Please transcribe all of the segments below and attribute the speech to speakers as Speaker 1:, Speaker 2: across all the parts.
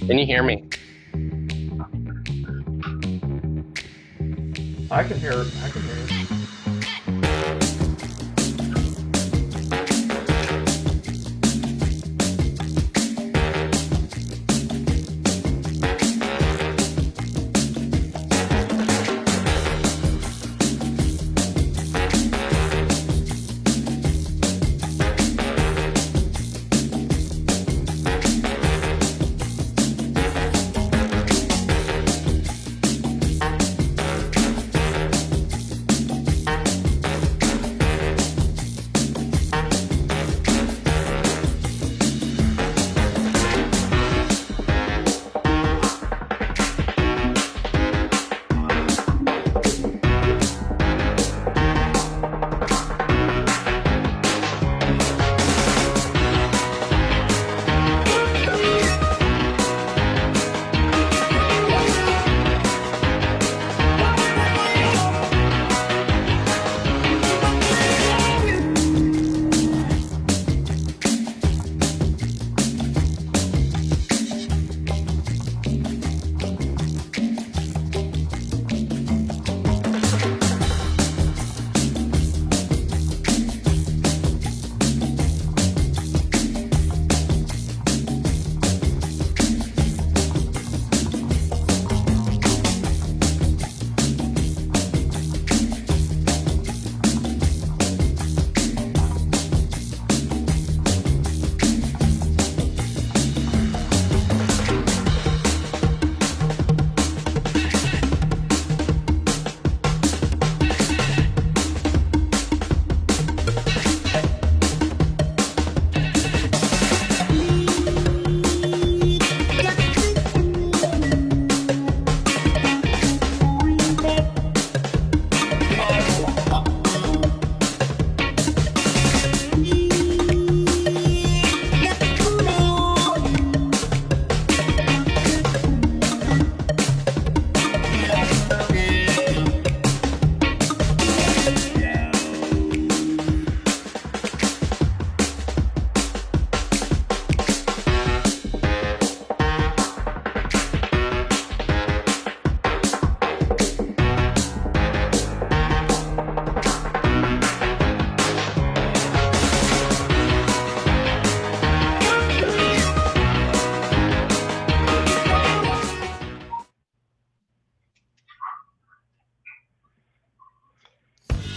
Speaker 1: Can you hear me?
Speaker 2: I can hear. I can hear you.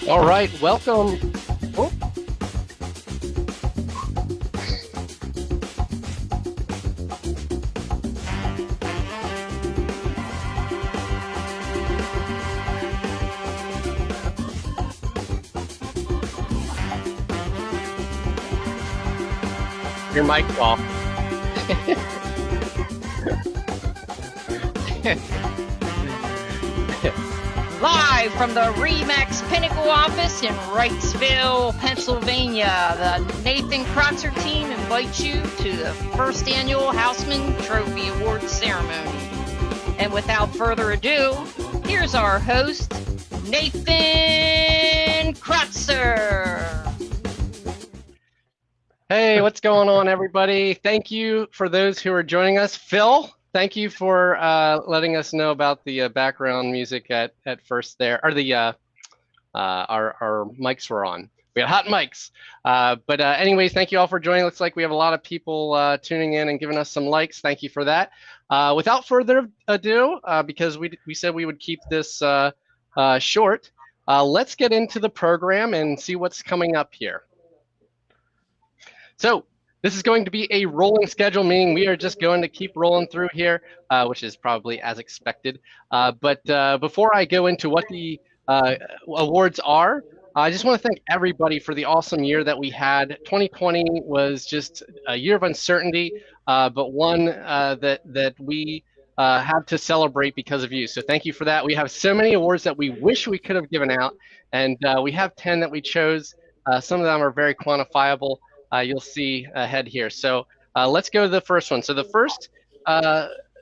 Speaker 1: All right, welcome. Oh. Your mic's off.
Speaker 3: Live from the Remax Pinnacle office in Wrightsville, Pennsylvania, the Nathan Krotzer team invites you to the first annual Houseman Trophy Awards ceremony. And without further ado, here's our host, Nathan Krotzer.
Speaker 1: Hey, what's going on, everybody? Thank you for those who are joining us. Phil, thank you for letting us know about the background music at first there, or the our mics were on. We got hot mics. But anyways, thank you all for joining. Looks like we have a lot of people tuning in and giving us some likes. Thank you for that. Without further ado, because we said we would keep this short, let's get into the program and see what's coming up here. So this is going to be a rolling schedule, meaning we are just going to keep rolling through here, which is probably as expected. But before I go into what the awards are, I just want to thank everybody for the awesome year that we had. 2020 was just a year of uncertainty, but one that we have to celebrate because of you. So thank you for that. We have so many awards that we wish we could have given out, and we have 10 that we chose. Some of them are very quantifiable. You'll see ahead here. So let's go to the first one. So the first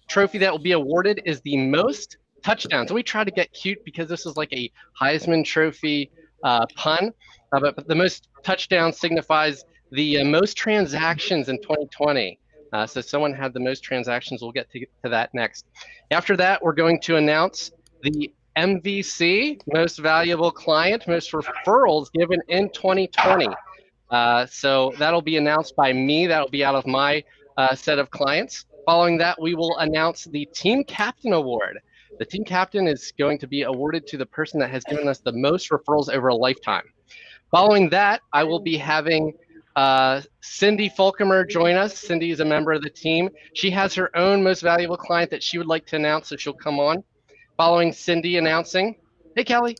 Speaker 1: trophy that will be awarded is the most touchdowns. So we try to get cute because this is like a Heisman Trophy pun, but the most touchdowns signifies the most transactions in 2020. So someone had the most transactions. We'll get to that next. After that, we're going to announce the MVC, most valuable client, most referrals given in 2020. So that'll be announced by me. That'll be out of my set of clients. Following that, we will announce the Team Captain Award. The Team Captain is going to be awarded to the person that has given us the most referrals over a lifetime. Following that, I will be having Cindy Fulcomer join us. Cindy is a member of the team. She has her own most valuable client that she would like to announce, so she'll come on. Following Cindy announcing, hey, Kelly.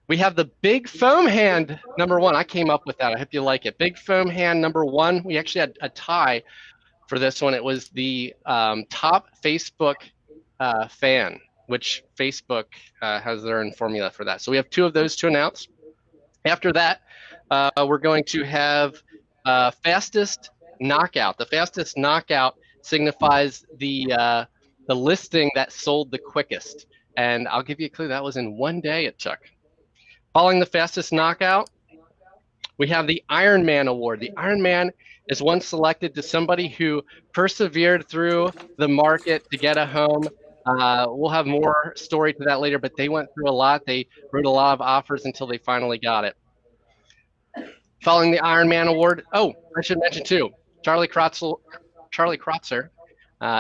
Speaker 1: We have the Big Foam Hand #1. I came up with that. I hope you like it. Big Foam Hand #1. We actually had a tie for this one. It was the top Facebook fan, which Facebook has their own formula for that. So we have 2 of those to announce. After that, we're going to have fastest knockout. The fastest knockout signifies the listing that sold the quickest. And I'll give you a clue. That was in 1 day it took. Following the fastest knockout, we have the Iron Man Award. The Iron Man is one selected to somebody who persevered through the market to get a home. We'll have more story to that later, but they went through a lot. They wrote a lot of offers until they finally got it. Following the Iron Man Award, oh, I should mention too, Charlie Krotzer,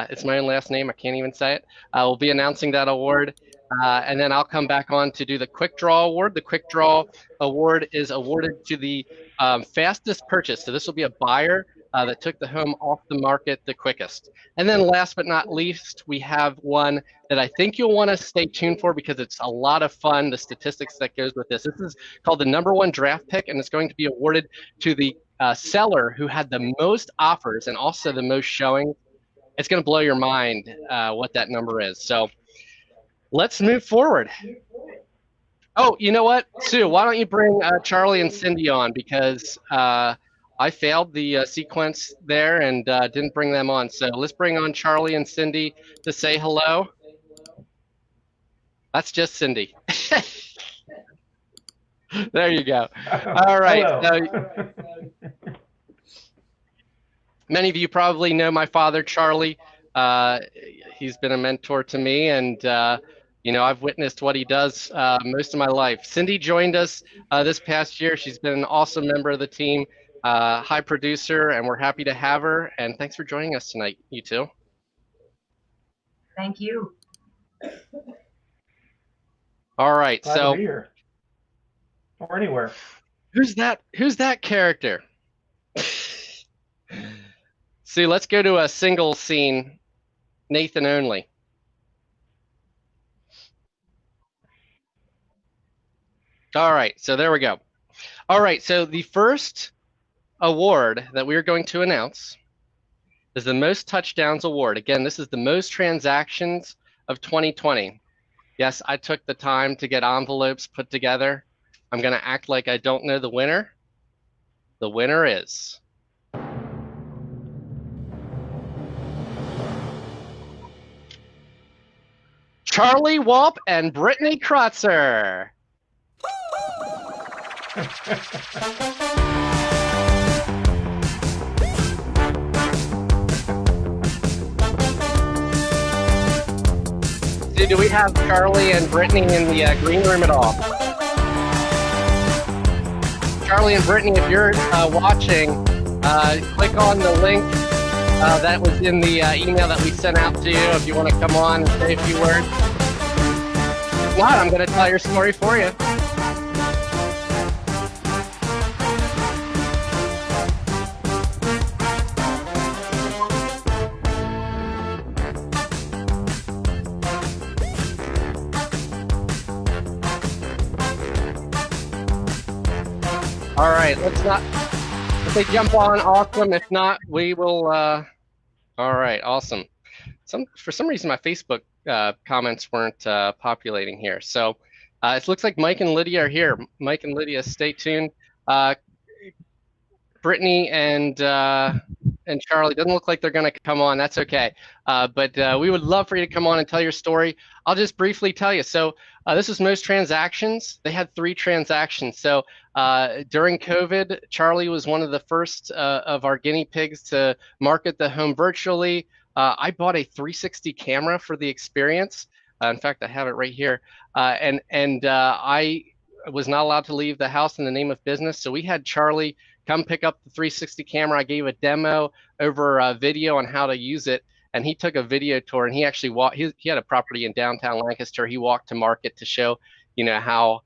Speaker 1: it's my own last name, I can't even say it, will be announcing that award. And then I'll come back on to do the Quick Draw Award. The Quick Draw Award is awarded to the fastest purchase. So this will be a buyer that took the home off the market the quickest. And then last but not least, we have one that I think you'll want to stay tuned for because it's a lot of fun, the statistics that goes with this. This is called the #1 draft pick, and it's going to be awarded to the seller who had the most offers and also the most showing. It's going to blow your mind what that number is. So let's move forward. Oh, you know what, Sue? Why don't you bring Charlie and Cindy on because I failed the sequence there and didn't bring them on. So let's bring on Charlie and Cindy to say hello. That's just Cindy. There you go. All right. So, many of you probably know my father, Charlie. He's been a mentor to me, and I've witnessed what he does most of my life. Cindy joined us this past year. She's been an awesome member of the team, high producer, and we're happy to have her. And thanks for joining us tonight, you two.
Speaker 4: Thank you.
Speaker 1: All right,
Speaker 2: Glad
Speaker 1: so
Speaker 2: to be here. Or anywhere.
Speaker 1: Who's that character? See, let's go to a single scene, Nathan only. All right, so there we go. All right, so the first award that we are going to announce is the Most Touchdowns Award. Again, this is the most transactions of 2020. Yes, I took the time to get envelopes put together. I'm going to act like I don't know the winner. The winner is Charlie Walp and Brittany Krotzer. Do we have Charlie and Brittany in the green room at all? Charlie and Brittany, if you're watching, click on the link that was in the email that we sent out to you if you want to come on and say a few words. If not, I'm going to tell your story for you. All right, if they jump on, awesome. If not, we will, all right, awesome. For some reason, my Facebook comments weren't populating here. So it looks like Mike and Lydia are here. Mike and Lydia, stay tuned. Brittany and and Charlie. Doesn't look like they're going to come on. That's okay. But we would love for you to come on and tell your story. I'll just briefly tell you. So this is most transactions. They had 3 transactions. So during COVID, Charlie was one of the first of our guinea pigs to market the home virtually. I bought a 360 camera for the experience. In fact, I have it right here. And I was not allowed to leave the house in the name of business. So we had Charlie come pick up the 360 camera. I gave a demo over a video on how to use it. And he took a video tour, and he actually walked. He had a property in downtown Lancaster. He walked to market to show, how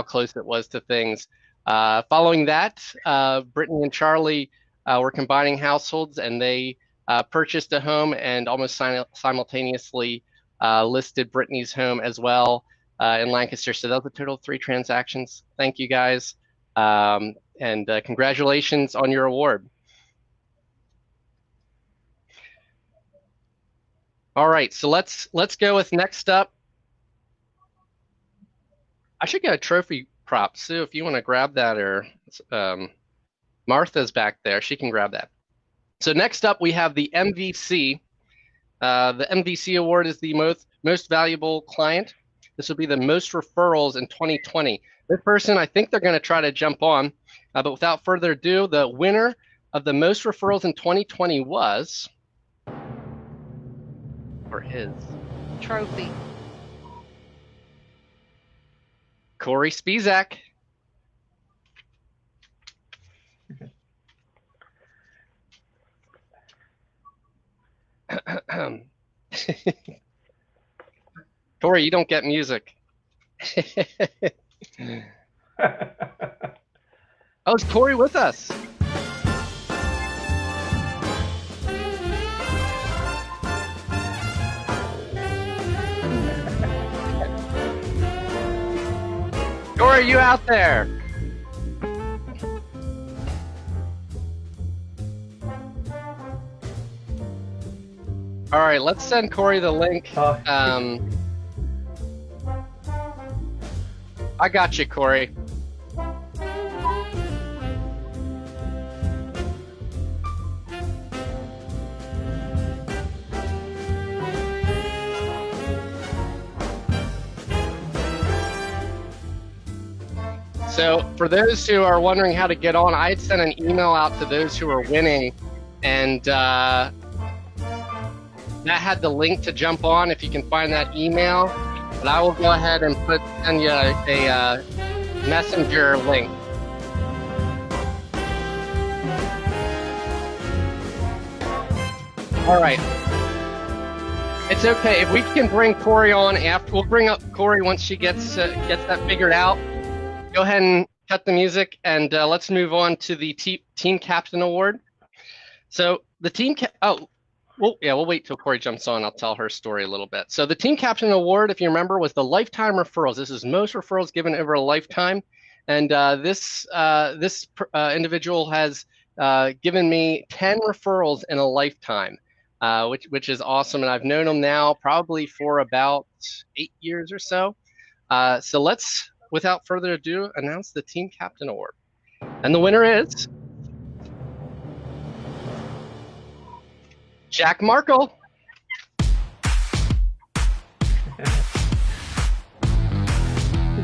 Speaker 1: close it was to things. Following that, Brittany and Charlie were combining households, and they purchased a home and almost simultaneously listed Brittany's home as well in Lancaster. So that was a total of 3 transactions. Thank you guys, and congratulations on your award. All right, so let's go with next up. I should get a trophy prop. Sue, if you want to grab that, or Martha's back there, she can grab that. So next up, we have the MVC. The MVC award is the most valuable client. This will be the most referrals in 2020. This person, I think they're going to try to jump on, but without further ado, the winner of the most referrals in 2020 was, or his
Speaker 3: Trophy.
Speaker 1: Corey Spizak. Corey, you don't get music. Oh, is Corey with us? Corey, are you out there? All right, let's send Corey the link. I got you, Corey. So for those who are wondering how to get on, I had sent an email out to those who were winning, and that had the link to jump on if you can find that email. But I will go ahead and send you a messenger link. All right. It's okay if we can bring Corey on after. We'll bring up Corey once she gets that figured out. Go ahead and cut the music, and let's move on to the team captain award. So the team we'll wait till Corey jumps on. I'll tell her story a little bit. So the team captain award, if you remember, was the lifetime referrals. This is most referrals given over a lifetime, and this individual has given me 10 referrals in a lifetime, which is awesome. And I've known him now probably for about 8 years or so. So let's, without further ado, announce the team captain award, and the winner is Jack Markle.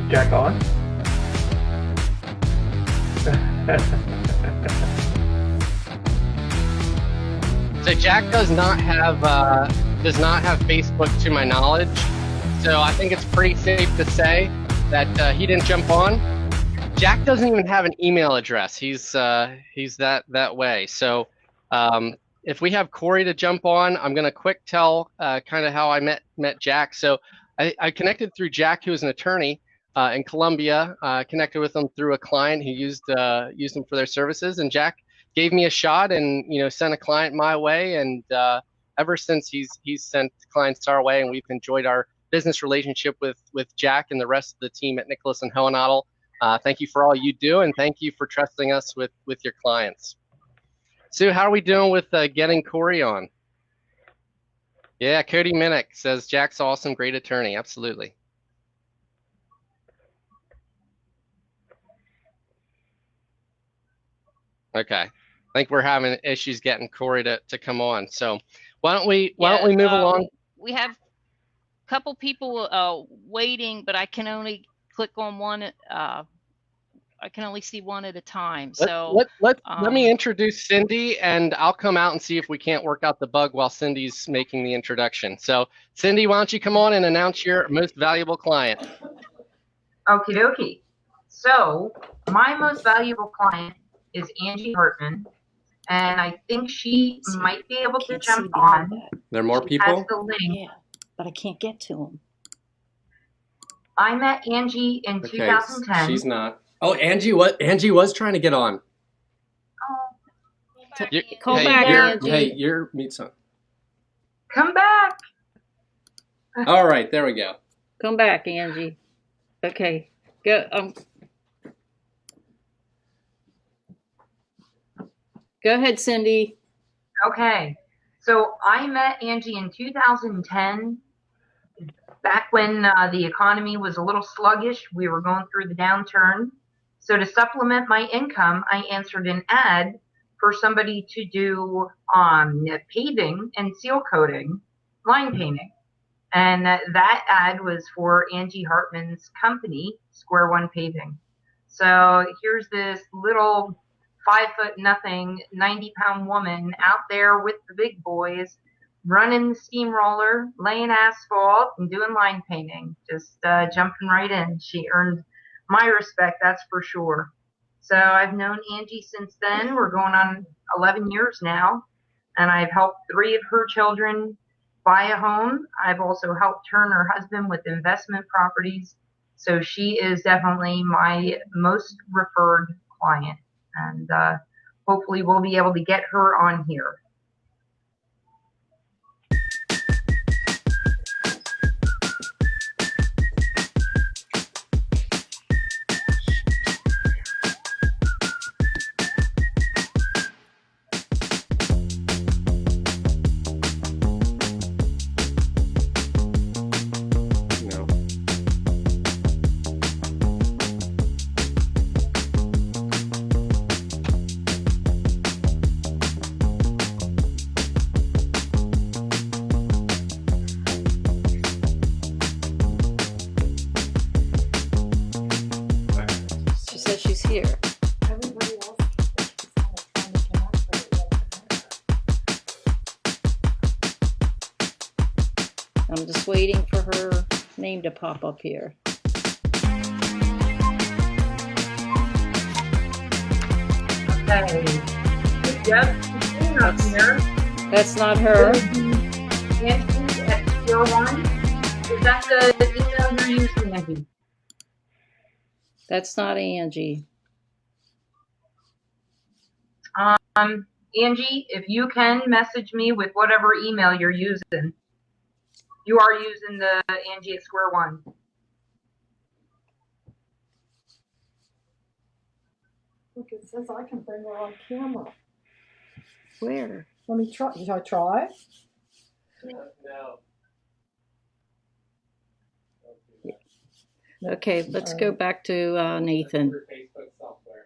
Speaker 2: Jack on?
Speaker 1: So Jack does not have Facebook to my knowledge. So I think it's pretty safe to say that he didn't jump on. Jack doesn't even have an email address. He's that way. So if we have Corey to jump on, I'm going to quick tell kind of how I met Jack. So I connected through Jack, who is an attorney in Columbia. Connected with him through a client who used them for their services, and Jack gave me a shot and sent a client my way. And ever since he's sent clients our way, and we've enjoyed our business relationship with Jack and the rest of the team at Nicholas and Hohenadel. Thank you for all you do, and thank you for trusting us with your clients. Sue, how are we doing with getting Corey on? Yeah, Cody Minnick says Jack's awesome, great attorney. Absolutely. Okay. think we're having issues getting Corey to come on. So why don't we move along?
Speaker 3: We have a couple people waiting, but I can only click on one. I can only see one at a time. So
Speaker 1: let me introduce Cindy, and I'll come out and see if we can't work out the bug while Cindy's making the introduction. So Cindy, why don't you come on and announce your most valuable client?
Speaker 4: Okie dokie. So my most valuable client is Angie Hartman, and I think she might be able to jump on.
Speaker 1: There are more people?
Speaker 4: Has the link.
Speaker 5: Yeah, but I can't get to them.
Speaker 4: I met Angie in 2010.
Speaker 1: She's not. Oh, Angie was trying to get on.
Speaker 5: Call back, Angie.
Speaker 1: Hey, you're meet son.
Speaker 4: Come back.
Speaker 1: All right, there we go.
Speaker 5: Come back, Angie. Okay, go. Go ahead, Cindy.
Speaker 4: Okay. So I met Angie in 2010, back when the economy was a little sluggish. We were going through the downturn. So to supplement my income, I answered an ad for somebody to do paving and seal coating, line painting. And that ad was for Angie Hartman's company, Square One Paving. So here's this little 5'0", 90-pound woman out there with the big boys, running the steamroller, laying asphalt, and doing line painting, just jumping right in. She earned my respect, that's for sure. So I've known Angie since then. We're going on 11 years now, and I've helped 3 of her children buy a home. I've also helped her and her husband with investment properties. So she is definitely my most referred client, and hopefully we'll be able to get her on here.
Speaker 5: She says she's here. I'm just waiting for her name to pop up here.
Speaker 4: Okay. Yep, she's up here.
Speaker 5: That's not her.
Speaker 4: Angie at Square One. Is that the email you're using, Angie?
Speaker 5: That's not Angie.
Speaker 4: Angie, if you can message me with whatever email you're using. You are using the Angie at Square One.
Speaker 6: Look, it says I can bring her on camera.
Speaker 5: Where?
Speaker 6: Let me try. Should I try?
Speaker 1: No.
Speaker 5: Okay, let's go back to Nathan.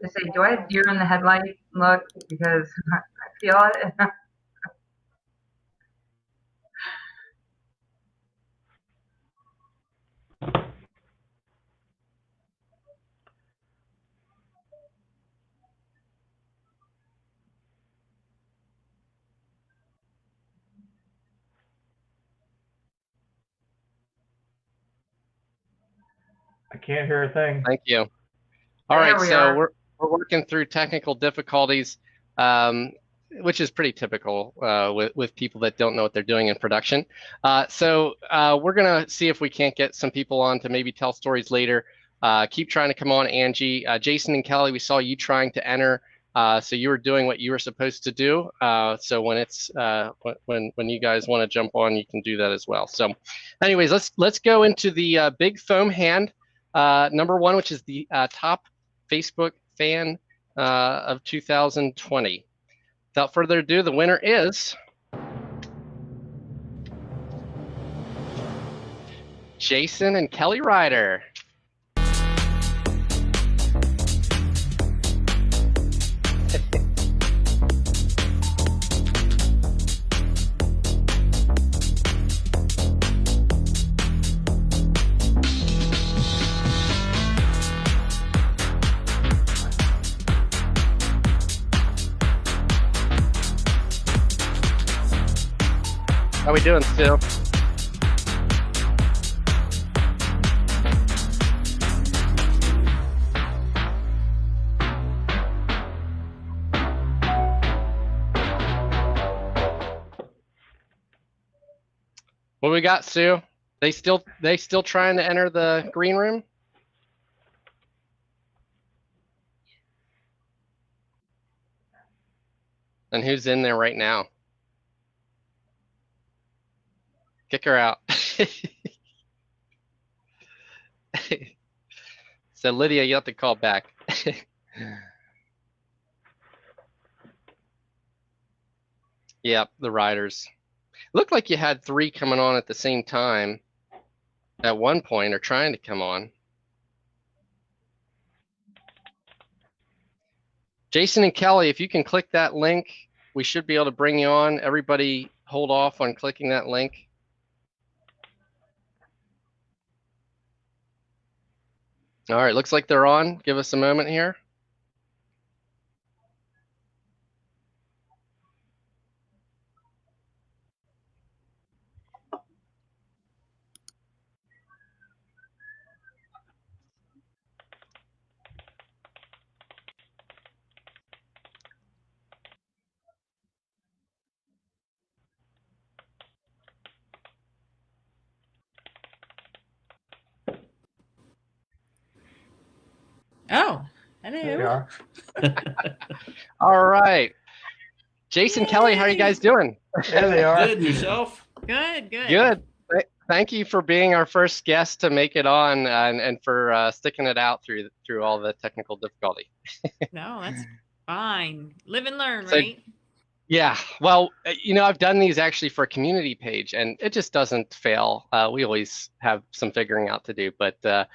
Speaker 4: I say, do I have deer in the headlight look? Because I feel it.
Speaker 2: I can't hear a thing.
Speaker 1: Thank you. All right,
Speaker 4: There we
Speaker 1: so
Speaker 4: are.
Speaker 1: we're working through technical difficulties, which is pretty typical with people that don't know what they're doing in production. So we're gonna see if we can't get some people on to maybe tell stories later. Keep trying to come on, Angie. Jason and Kelly, we saw you trying to enter, so you were doing what you were supposed to do. So when it's when you guys want to jump on, you can do that as well. So, anyways, let's go into the big foam hand number 1, which is the top Facebook fan of 2020. Without further ado, the winner is Jason and Kelly Ryder. How we doing, Stu? What we got, Sue? They still trying to enter the green room? And who's in there right now? Kick her out. So Lydia, you have to call back. Yep, the riders. Looked like you had 3 coming on at the same time at one point, or trying to come on. Jason and Kelly, if you can click that link, we should be able to bring you on. Everybody hold off on clicking that link. All right, looks like they're on. Give us a moment here.
Speaker 7: Oh,
Speaker 2: There
Speaker 7: hello.
Speaker 2: we are.
Speaker 1: All right. Jason, Kelly, how are you guys doing?
Speaker 2: There they are.
Speaker 8: Good, and yourself?
Speaker 7: Good, good.
Speaker 1: Good. Thank you for being our first guest to make it on, and for sticking it out through all the technical difficulty.
Speaker 7: No, that's fine. Live and learn,
Speaker 1: So-
Speaker 7: right?
Speaker 1: Yeah, well, I've done these actually for a community page, and it just doesn't fail. We always have some figuring out to do, but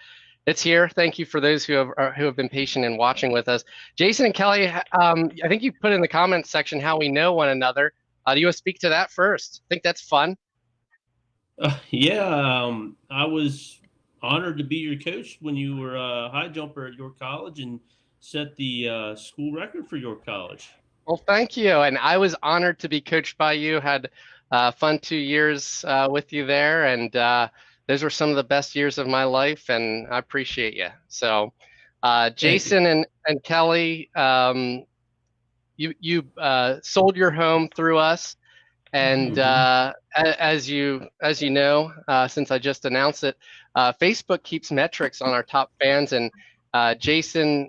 Speaker 1: it's here. Thank you for those who have been patient and watching with us. Jason and Kelly, I think you put in the comments section how we know one another. Do you want to speak to that first? I think that's fun.
Speaker 8: I was honored to be your coach when you were a high jumper at York College and set the school record for York College.
Speaker 1: Well, thank you. And I was honored to be coached by you. Had fun 2 years with you there, and those were some of the best years of my life, and I appreciate you. So, Jason and Kelly, you sold your home through us, and as you know, since I just announced it, Facebook keeps metrics on our top fans, and Jason.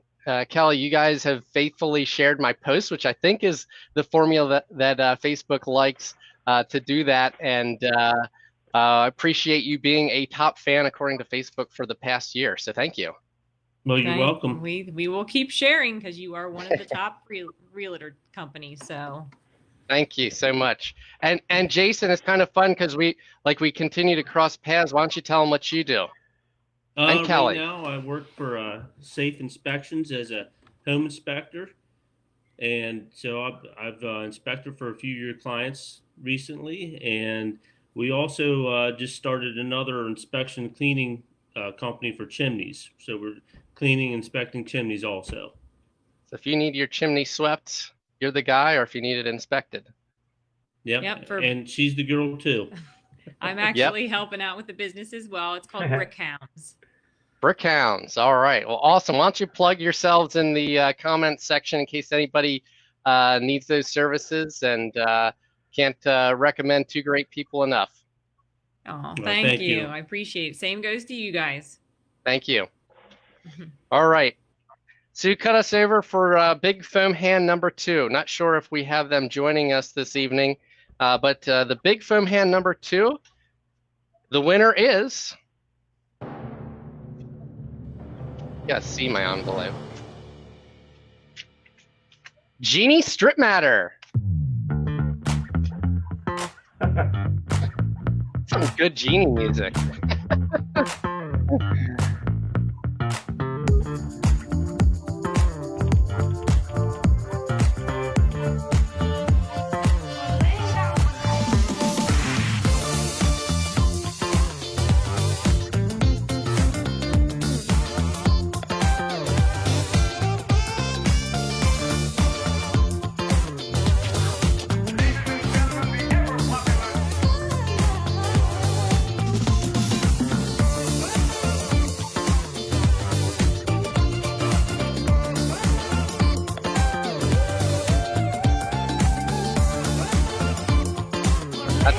Speaker 1: Kelly, you guys have faithfully shared my posts, which I think is the formula that Facebook likes to do that. And I appreciate you being a top fan according to Facebook for the past year. So thank you.
Speaker 8: Well, you're welcome.
Speaker 7: We will keep sharing because you are one of the top realtor companies. So
Speaker 1: Thank you so much. And Jason, it's kind of fun because we continue to cross paths. Why don't you tell them what you do? And Kelly.
Speaker 8: Right now, I work for Safe Inspections as a home inspector, and so I've inspected for a few of your clients recently, and we also just started another inspection cleaning company for chimneys. So we're cleaning, inspecting chimneys also.
Speaker 1: So if you need your chimney swept, you're the guy, or if you need it inspected.
Speaker 8: Yep. And she's the girl too.
Speaker 7: I'm actually helping out with the business as well. It's called Brick Hounds.
Speaker 1: Brick Hounds. All right. Well, awesome. Why don't you plug yourselves in the comments section in case anybody needs those services, and can't recommend 2 great people enough.
Speaker 7: Oh,
Speaker 8: Well,
Speaker 7: thank you. I appreciate it. Same goes to you guys.
Speaker 1: Thank you. All right. Sue, cut us over for Big Foam Hand number 2. Not sure if we have them joining us this evening, but the Big Foam Hand number 2, the winner is... You gotta see my envelope. Genie Strip Matter. Some good Genie music.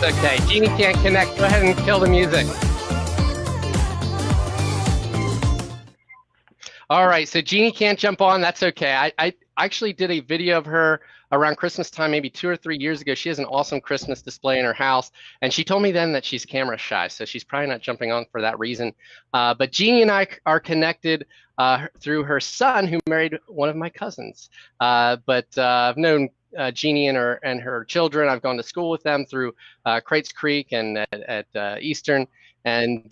Speaker 1: okay. Jeannie can't connect. Go ahead and kill the music. All right, so Jeannie can't jump on. That's okay. I actually did a video of her around Christmas time, maybe 2 or 3 years ago. She has an awesome Christmas display in her house, and she told me then that she's camera shy, so she's probably not jumping on for that reason. But Jeannie and I are connected through her son, who married one of my cousins. But I've known Jeannie and her children. I've gone to school with them through Crates Creek and at Eastern. And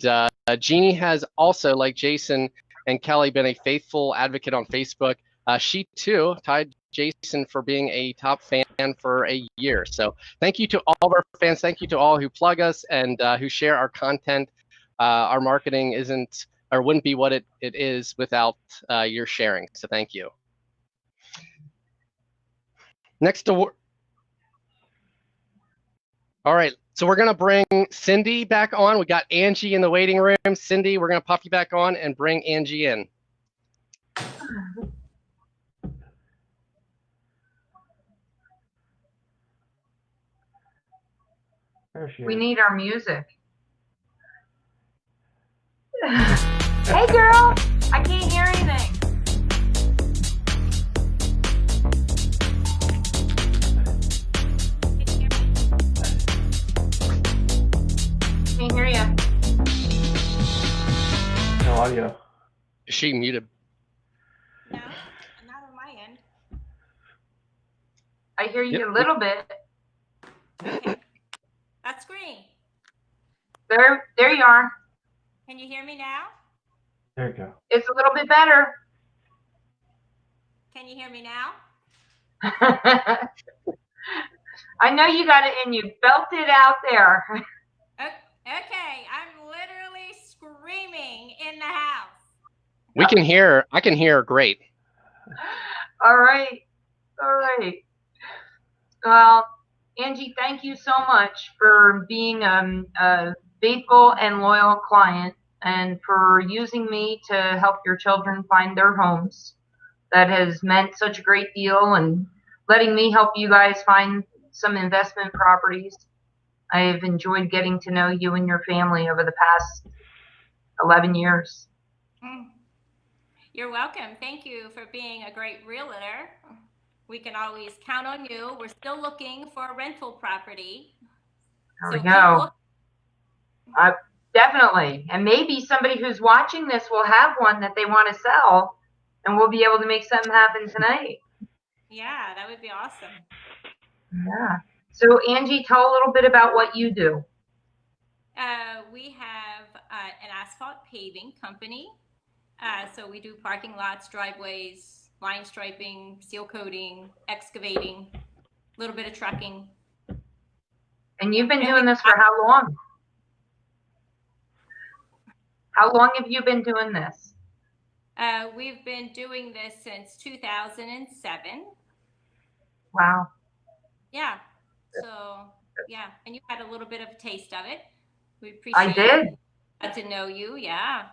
Speaker 1: Jeannie has also, like Jason and Kelly, been a faithful advocate on Facebook. She too tied Jason for being a top fan for a year. So thank you to all of our fans. Thank you to all who plug us and who share our content. Our marketing isn't or wouldn't be what it is without your sharing. So thank you. Next award. All right, so we're gonna bring Cindy back on. We got Angie in the waiting room. Cindy, we're gonna pop you back on and bring Angie in.
Speaker 2: There she
Speaker 4: We
Speaker 2: is.
Speaker 4: need our music. Hey girl, I can't hear anything. Can't hear you.
Speaker 2: No audio.
Speaker 1: Is she muted?
Speaker 7: No, not on my end.
Speaker 4: I hear you
Speaker 1: Yep.
Speaker 4: a little bit.
Speaker 7: Okay. That's green.
Speaker 4: There you are.
Speaker 7: Can you hear me now?
Speaker 2: There you go.
Speaker 4: It's a little bit better.
Speaker 7: Can you hear me now?
Speaker 4: I know you got it and you felt it out there.
Speaker 7: Okay, I'm literally screaming in the house.
Speaker 1: We can hear her. I can hear her great.
Speaker 4: All right. All right. Well, Angie, thank you so much for being a faithful and loyal client and for using me to help your children find their homes. That has meant such a great deal, and letting me help you guys find some investment properties. I have enjoyed getting to know you and your family over the past 11 years.
Speaker 7: You're welcome. Thank you for being a great realtor. We can always count on you. We're still looking for a rental property.
Speaker 4: There
Speaker 7: So
Speaker 4: we
Speaker 7: keep
Speaker 4: go.
Speaker 7: looking.
Speaker 4: Definitely. And maybe somebody who's watching this will have one that they want to sell, and we'll be able to make something happen tonight.
Speaker 7: Yeah, that would be awesome.
Speaker 4: Yeah. So Angie, tell a little bit about what you do.
Speaker 7: We have an asphalt paving company. So we do parking lots, driveways, line striping, seal coating, excavating, a little bit of trucking.
Speaker 4: And you've been doing this for how long? How long have you been doing this?
Speaker 7: We've been doing this since 2007.
Speaker 4: Wow.
Speaker 7: Yeah. So, yeah. And you had a little bit of a taste of it. We
Speaker 4: I
Speaker 7: appreciate
Speaker 4: did.
Speaker 7: it. Got to know you. Yeah.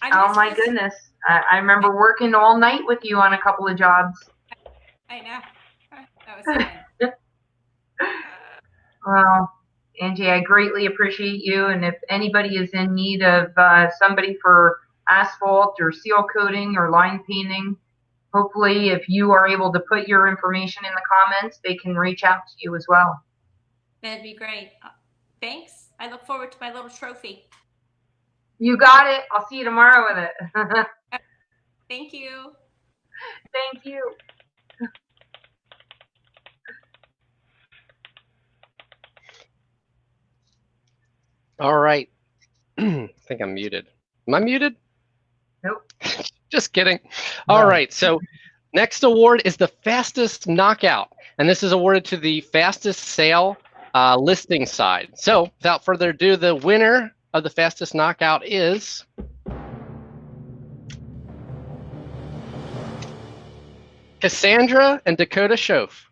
Speaker 4: Oh my goodness. I remember working all night with you on a couple of jobs.
Speaker 7: I know. That was fun.
Speaker 4: Well, Angie, I greatly appreciate you. And if anybody is in need of somebody for asphalt or seal coating or line painting, hopefully if you are able to put your information in the comments, they can reach out to you as well.
Speaker 7: That'd be great. Thanks. I look forward to my little trophy.
Speaker 4: You got it. I'll see you tomorrow with it.
Speaker 7: Thank you.
Speaker 4: Thank you.
Speaker 1: All right. I think I'm muted. Am I muted?
Speaker 4: Nope.
Speaker 1: Just kidding. All right. So next award is the fastest knockout. And this is awarded to the fastest sale listing side. So without further ado, the winner of the fastest knockout is Cassandra and Dakota Schoaf.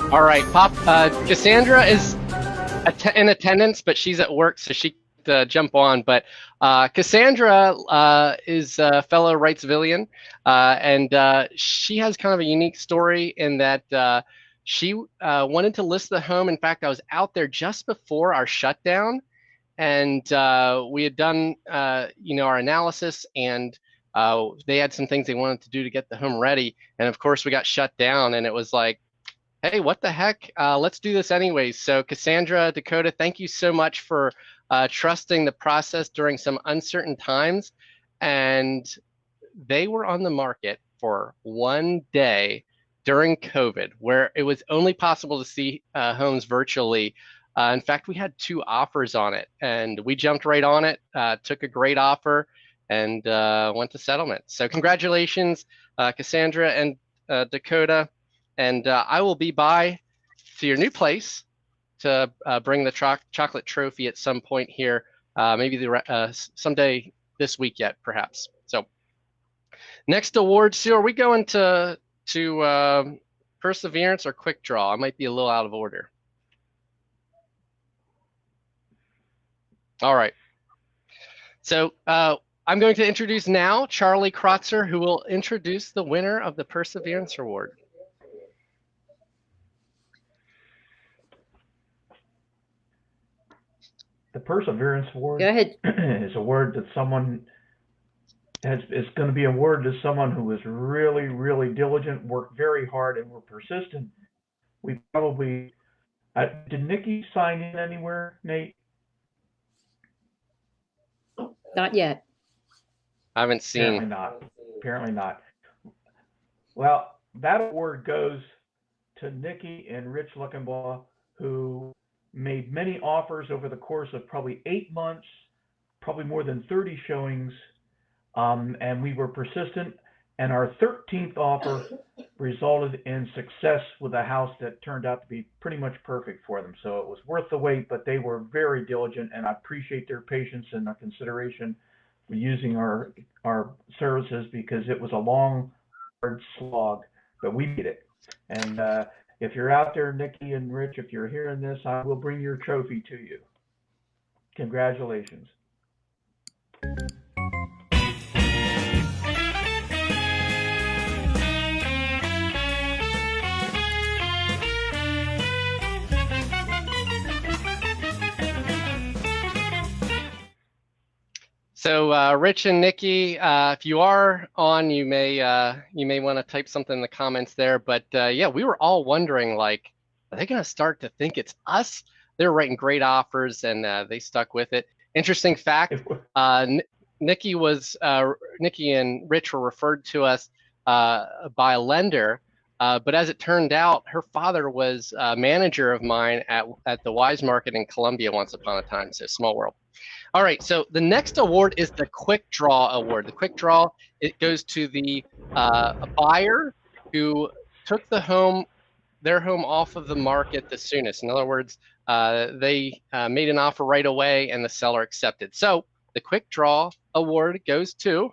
Speaker 1: All right, Pop. Cassandra is in attendance, but she's at work, so she can't jump on. But Cassandra is a fellow Wrightsvillian, and she has kind of a unique story in that she wanted to list the home. In fact, I was out there just before our shutdown, and we had done our analysis, and they had some things they wanted to do to get the home ready. And of course, we got shut down, and it was like, hey, what the heck? Let's do this anyways. So Cassandra, Dakota, thank you so much for trusting the process during some uncertain times. And they were on the market for 1 day during COVID, where it was only possible to see homes virtually. In fact, we had 2 offers on it, and we jumped right on it, took a great offer, and went to settlement. So congratulations, Cassandra and Dakota. And I will be by to your new place to bring the chocolate trophy at some point here, maybe someday this week yet, perhaps. So next award, Sue, are we going to Perseverance or Quick Draw? I might be a little out of order. All right. So I'm going to introduce now Charlie Krotzer, who will introduce the winner of the Perseverance Award.
Speaker 2: The Perseverance Award
Speaker 5: Go ahead.
Speaker 2: is a word that is going to be awarded to someone who was really, really diligent, worked very hard, and were persistent. We probably did Nikki sign in anywhere, Nate?
Speaker 5: Not yet.
Speaker 1: I haven't seen.
Speaker 2: Apparently not. Well, that award goes to Nikki and Rich Luckenbaugh, who made many offers over the course of probably 8 months, probably more than 30 showings, and we were persistent. And our 13th offer resulted in success with a house that turned out to be pretty much perfect for them. So it was worth the wait, but they were very diligent, and I appreciate their patience and their consideration for using our services, because it was a long, hard slog, but we did it. And if you're out there, Nikki and Rich, if you're hearing this, I will bring your trophy to you. Congratulations.
Speaker 1: So Rich and Nikki, if you are on, you may want to type something in the comments there. But yeah, we were all wondering, like, are they going to start to think it's us? They're writing great offers, and they stuck with it. Interesting fact: Nikki and Rich were referred to us by a lender, but as it turned out, her father was a manager of mine at the Wise Market in Columbia once upon a time. So small world. All right, so the next award is the Quick Draw Award. The Quick Draw, it goes to the a buyer who took their home off of the market the soonest. In other words, they made an offer right away and the seller accepted. So the Quick Draw Award goes to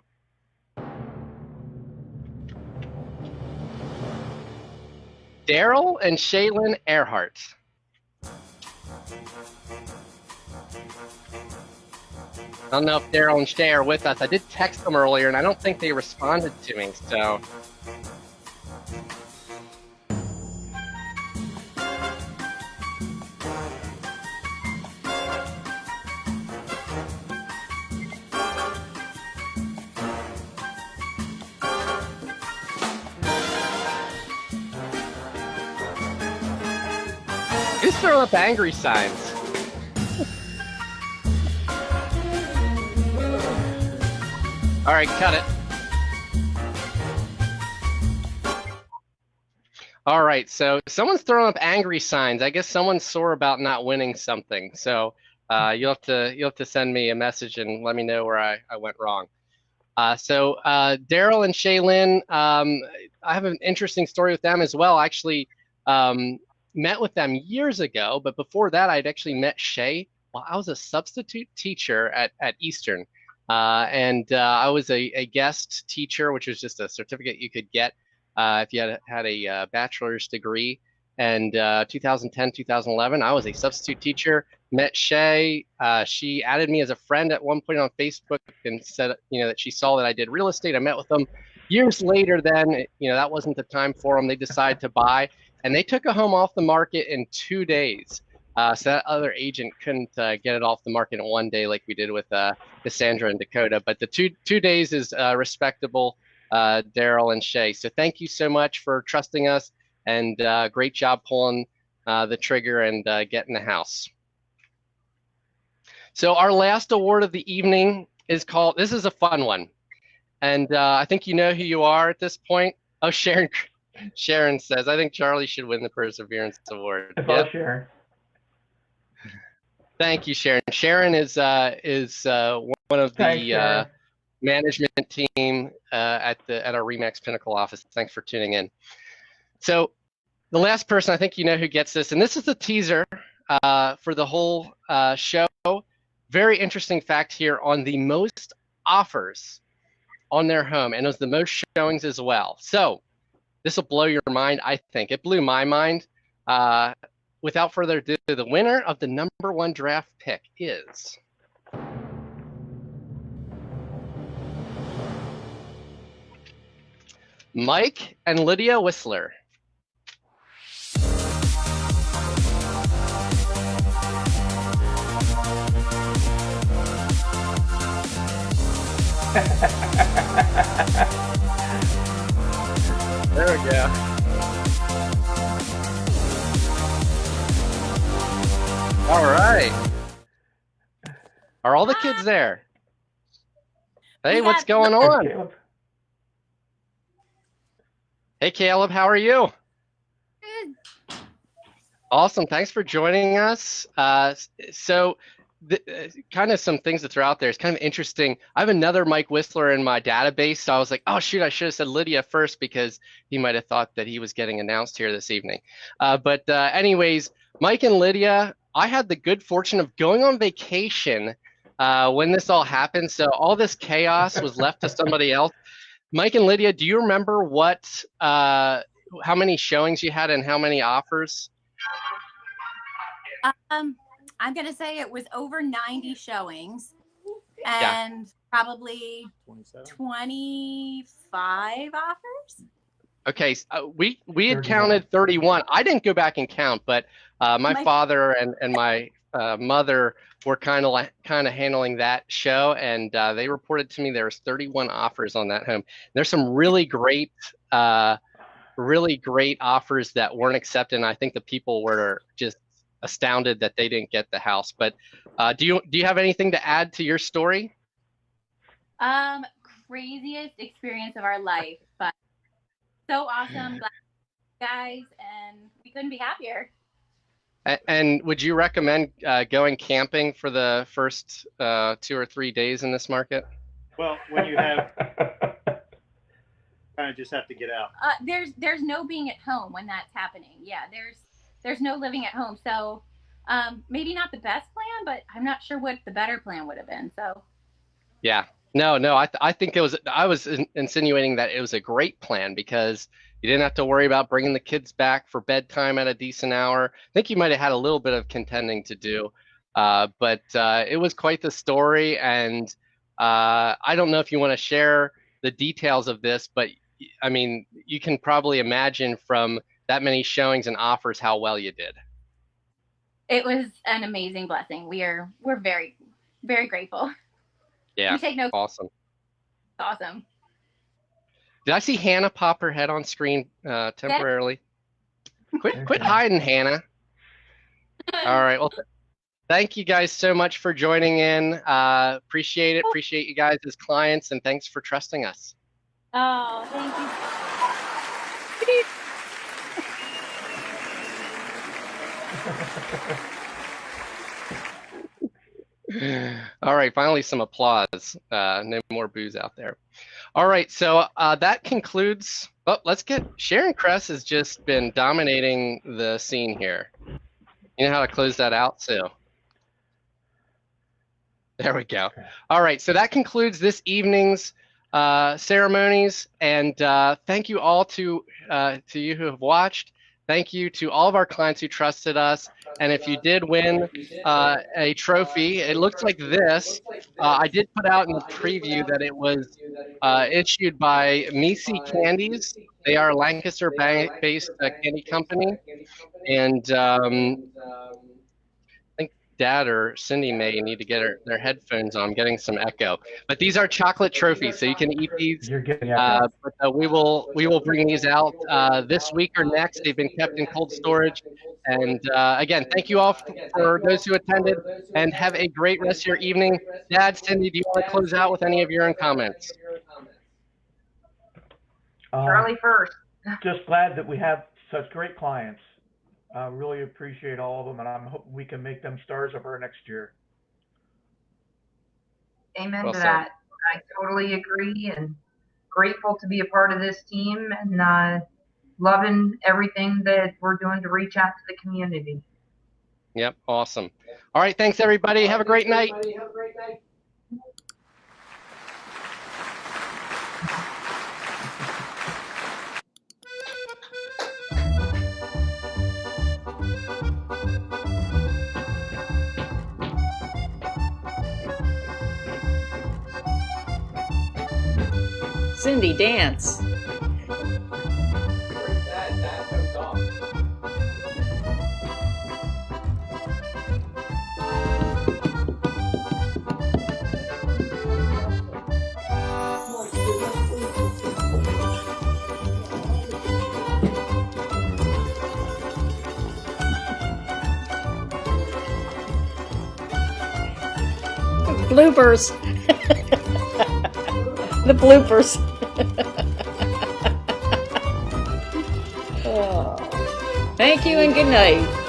Speaker 1: Daryl and Shaylin Earhart. I don't know if Daryl and Shay are with us. I did text them earlier, and I don't think they responded to me, so. Who's throwing up angry signs? All right, cut it. All right, so someone's throwing up angry signs. I guess someone's sore about not winning something. So you'll have to send me a message and let me know where I went wrong. So Daryl and Shaylin, I have an interesting story with them as well. I actually met with them years ago, but before that, I'd actually met Shay while I was a substitute teacher at Eastern. And I was a guest teacher, which was just a certificate you could get if you had a bachelor's degree. And 2010, 2011, I was a substitute teacher. Met Shay. She added me as a friend at one point on Facebook and said, that she saw that I did real estate. I met with them. Years later, then, that wasn't the time for them. They decided to buy, and they took a home off the market in 2 days. So that other agent couldn't get it off the market in 1 day like we did with Cassandra and Dakota. But the two days is respectable, Daryl and Shay. So thank you so much for trusting us, and great job pulling the trigger and getting the house. So our last award of the evening is called, this is a fun one. And I think you know who you are at this point. Oh, Sharon says, I think Charlie should win the Perseverance Award.
Speaker 2: Hello, Sharon.
Speaker 1: Thank you, Sharon. Sharon is one of the management team at our RE/MAX Pinnacle office. Thanks for tuning in. So the last person, I think you know who gets this, and this is the teaser for the whole show. Very interesting fact here on the most offers on their home, and it was the most showings as well. So this will blow your mind, I think. It blew my mind. Without further ado, the winner of the #1 draft pick is Mike and Lydia Whistler. There we go. All right. Are all the kids there? Hey, what's going on? Hey, Caleb, how are you?
Speaker 9: Good.
Speaker 1: Awesome. Thanks for joining us. So kind of some things that throw out there. It's kind of interesting. I have another Mike Whistler in my database, so I was like, oh, shoot, I should have said Lydia first because he might have thought that he was getting announced here this evening. But anyways, Mike and Lydia, I had the good fortune of going on vacation when this all happened, so all this chaos was left to somebody else. Mike and Lydia, do you remember how many showings you had and how many offers?
Speaker 9: I'm going to say it was over 90 showings and probably 25 offers.
Speaker 1: Okay, we had counted 31. I didn't go back and count, but my father and my mother were kind of handling that show, and they reported to me there was 31 offers on that home. There's some really great offers that weren't accepted, and I think the people were just astounded that they didn't get the house. But do you have anything to add to your story?
Speaker 9: Craziest experience of our life, but so awesome, glad guys, and we couldn't be happier.
Speaker 1: And would you recommend going camping for the first 2 or 3 days in this market?
Speaker 10: Well, when you have kind of just have to get out.
Speaker 9: There's no being at home when that's happening. Yeah, there's no living at home. So maybe not the best plan, but I'm not sure what the better plan would have been. So
Speaker 1: yeah, no, I think I was insinuating that it was a great plan because you didn't have to worry about bringing the kids back for bedtime at a decent hour. I think you might have had a little bit of contending to do, but it was quite the story. And I don't know if you want to share the details of this, but I mean, you can probably imagine from that many showings and offers how well you did.
Speaker 9: It was an amazing blessing. We're very, very grateful.
Speaker 1: Yeah,
Speaker 9: we take no.
Speaker 1: Awesome.
Speaker 9: Awesome.
Speaker 1: Did I see Hannah pop her head on screen temporarily? Quit hiding, Hannah. All right. Well, thank you guys so much for joining in. Appreciate it. Appreciate you guys as clients, and thanks for trusting us.
Speaker 9: Oh, thank
Speaker 1: you. All right, finally some applause. No more booze out there. All right, so that concludes. Oh, let's get Sharon Kress has just been dominating the scene here. You know how to close that out, Sue? There we go. All right, so that concludes this evening's ceremonies, and thank you all to you who have watched. Thank you to all of our clients who trusted us. And if you did win a trophy, it looks like this. I did put out in the preview that it was issued by Misi Candies. They are a Lancaster-based candy company. And I think Dad or Cindy may need to get their headphones on. I'm getting some echo. But these are chocolate trophies, so you can eat these.
Speaker 2: You're getting echo.
Speaker 1: But we will bring these out this week or next. They've been kept in cold storage. And again, thank you all for those who attended, and have a great rest of your evening. Dad, Cindy, do you want to close out with any of your own comments?
Speaker 4: Charlie first.
Speaker 2: Just glad that we have such great clients. Really appreciate all of them, and I'm hoping we can make them stars of our next year.
Speaker 4: Amen
Speaker 1: Well
Speaker 4: to
Speaker 1: said.
Speaker 4: that. I totally agree, and grateful to be a part of this team, and loving everything that we're doing to reach out to the community.
Speaker 1: Yep, awesome. All right, thanks everybody. Have a great night.
Speaker 5: Cindy, dance. Bloopers. The bloopers. Oh. Thank you and good night.